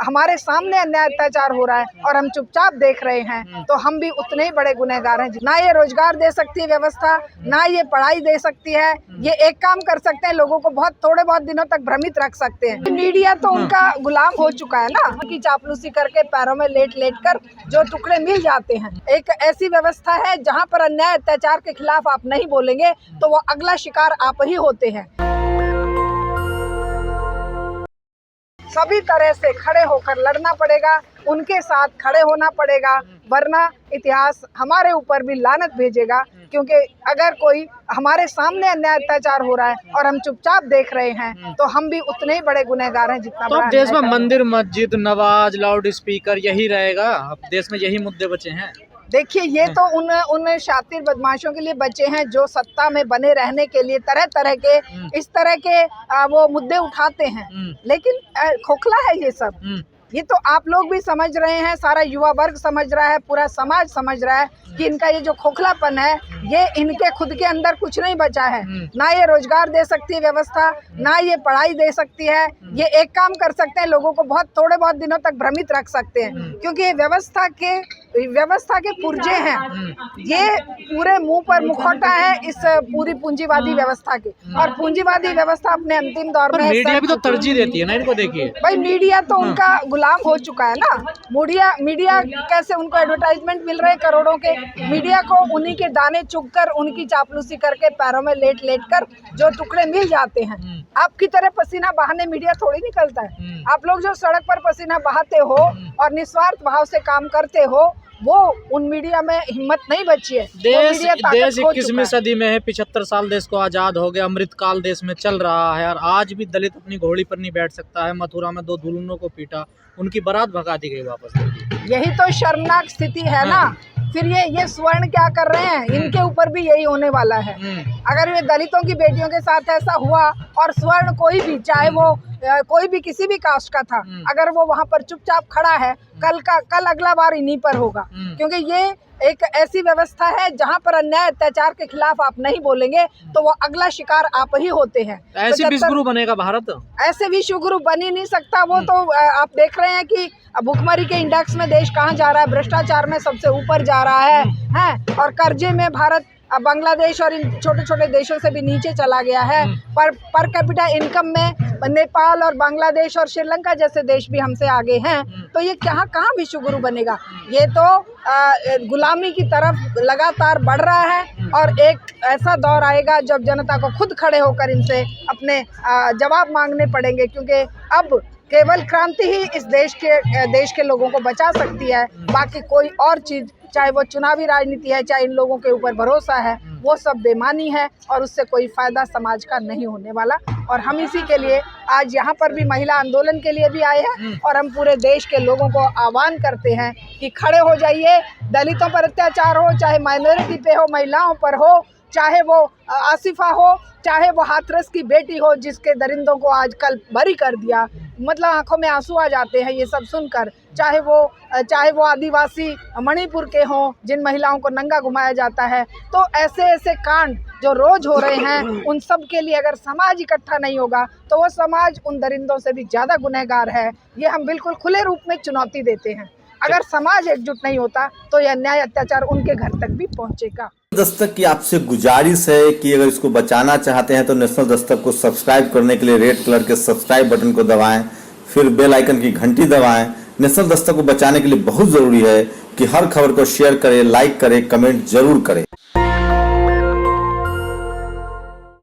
हमारे सामने अन्याय अत्याचार हो रहा है और हम चुपचाप देख रहे हैं, तो हम भी उतने ही बड़े गुनहगार हैं। ना ये रोजगार दे सकती है व्यवस्था, ना ये पढ़ाई दे सकती है। ये एक काम कर सकते हैं, लोगों को थोड़े बहुत दिनों तक भ्रमित रख सकते हैं। मीडिया तो उनका गुलाम हो चुका है ना, कि चापलूसी करके पैरों में लेट कर जो टुकड़े मिल जाते हैं। एक ऐसी व्यवस्था है जहाँ पर अन्याय अत्याचार के खिलाफ आप नहीं बोलेंगे तो वो अगला शिकार आप ही होते हैं। सभी तरह से खड़े होकर लड़ना पड़ेगा, उनके साथ खड़े होना पड़ेगा, वरना इतिहास हमारे ऊपर भी लानत भेजेगा। क्योंकि अगर कोई हमारे सामने अन्याय अत्याचार हो रहा है और हम चुपचाप देख रहे हैं, तो हम भी उतने ही बड़े गुनहगार हैं जितना तो अब देश में मंदिर, मस्जिद, नमाज, लाउड स्पीकर यही रहेगा। अब देश में यही मुद्दे बचे हैं। देखिए, ये तो उन शातिर बदमाशों के लिए बचे हैं जो सत्ता में बने रहने के लिए तरह तरह के इस तरह के वो मुद्दे उठाते हैं। लेकिन खोखला है ये सब। ये तो आप लोग भी समझ रहे हैं, सारा युवा वर्ग समझ रहा है, पूरा समाज समझ रहा है कि इनका ये जो खोखलापन है, ये इनके खुद के अंदर कुछ नहीं बचा है। ना ये रोजगार दे सकती है व्यवस्था, ना ये पढ़ाई दे सकती है। ये एक काम कर सकते हैं, लोगों को थोड़े बहुत दिनों तक भ्रमित रख सकते हैं, क्योंकि ये व्यवस्था के पुर्जे हैं। ये पूरे मुंह पर मुखौटा है इस पूरी पूंजीवादी व्यवस्था के, और पूंजीवादी व्यवस्था अपने अंतिम दौर में मीडिया भी तो तरजीह देती है ना इनको। देखिए भाई, मीडिया तो उनका गुलाम हो चुका है ना। मीडिया कैसे उनको एडवर्टाइजमेंट मिल रहे हैं करोड़ों के, मीडिया को उन्हीं के दाने चुगकर, उनकी चापलूसी करके पैरों में लेट कर जो टुकड़े मिल जाते हैं। आपकी तरह पसीना बहाने मीडिया थोड़ी निकलता है। आप लोग जो सड़क पर पसीना बहाते हो और निस्वार्थ भाव से काम करते हो, वो उन मीडिया में हिम्मत नहीं बची है। देश 21वीं सदी में है, 75 साल देश को आजाद हो गया, अमृतकाल देश में चल रहा है, और आज भी दलित अपनी घोड़ी पर नहीं बैठ सकता है। मथुरा में 2 दुल्हनों को पीटा, उनकी बारात भगा दी गई वापस। यही तो शर्मनाक स्थिति है ना। फिर ये स्वर्ण क्या कर रहे हैं, इनके ऊपर भी यही होने वाला है। अगर ये दलितों की बेटियों के साथ ऐसा हुआ, और स्वर्ण कोई भी, चाहे वो कोई भी किसी भी कास्ट का था, अगर वो वहाँ पर चुपचाप खड़ा है, कल अगला बार इन्हीं पर होगा। क्योंकि ये एक ऐसी व्यवस्था है जहाँ पर अन्याय अत्याचार के खिलाफ आप नहीं बोलेंगे तो वो अगला शिकार आप ही होते हैं। ऐसे विश्वगुरु बनेगा भारत? ऐसे विश्वगुरु बन ही नहीं सकता। वो तो आप देख रहे हैं कि भुखमरी के इंडेक्स में देश कहाँ जा रहा है, भ्रष्टाचार में सबसे ऊपर जा रहा है, और कर्जे में भारत बांग्लादेश और इन छोटे छोटे देशों से भी नीचे चला गया है। पर कैपिटा इनकम में नेपाल और बांग्लादेश और श्रीलंका जैसे देश भी हमसे आगे हैं। तो ये कहाँ विश्वगुरु बनेगा? ये तो गुलामी की तरफ लगातार बढ़ रहा है, और एक ऐसा दौर आएगा जब जनता को खुद खड़े होकर इनसे अपने जवाब मांगने पड़ेंगे। क्योंकि अब केवल क्रांति ही इस देश के लोगों को बचा सकती है। बाकी कोई और चीज़, चाहे वो चुनावी राजनीति है, चाहे इन लोगों के ऊपर भरोसा है, वो सब बेमानी है, और उससे कोई फायदा समाज का नहीं होने वाला। और हम इसी के लिए आज यहाँ पर भी महिला आंदोलन के लिए भी आए हैं, और हम पूरे देश के लोगों को आह्वान करते हैं कि खड़े हो जाइए। दलितों पर अत्याचार हो, चाहे माइनॉरिटी पे हो, महिलाओं पर हो, चाहे वो आसिफा हो, चाहे वो हाथरस की बेटी हो जिसके दरिंदों को आजकल बरी कर दिया, मतलब आंखों में आंसू आ जाते हैं ये सब सुनकर। चाहे वो आदिवासी मणिपुर के हों जिन महिलाओं को नंगा घुमाया जाता है। तो ऐसे कांड जो रोज हो रहे हैं, उन सब के लिए अगर समाज इकट्ठा नहीं होगा तो वो समाज उन दरिंदों से भी ज़्यादा गुनहगार है। ये हम बिल्कुल खुले रूप में चुनौती देते हैं। अगर समाज एकजुट नहीं होता तो यह अन्याय अत्याचार उनके घर तक भी पहुंचेगा। दस्तक की आपसे गुजारिश है कि अगर इसको बचाना चाहते हैं तो नेशनल दस्तक को सब्सक्राइब करने के लिए रेड कलर के सब्सक्राइब बटन को दबाएं, फिर बेल आइकन की घंटी दबाएं। नेशनल दस्तक को बचाने के लिए बहुत जरूरी है कि हर खबर को शेयर करें, लाइक करें, कमेंट जरूर करें।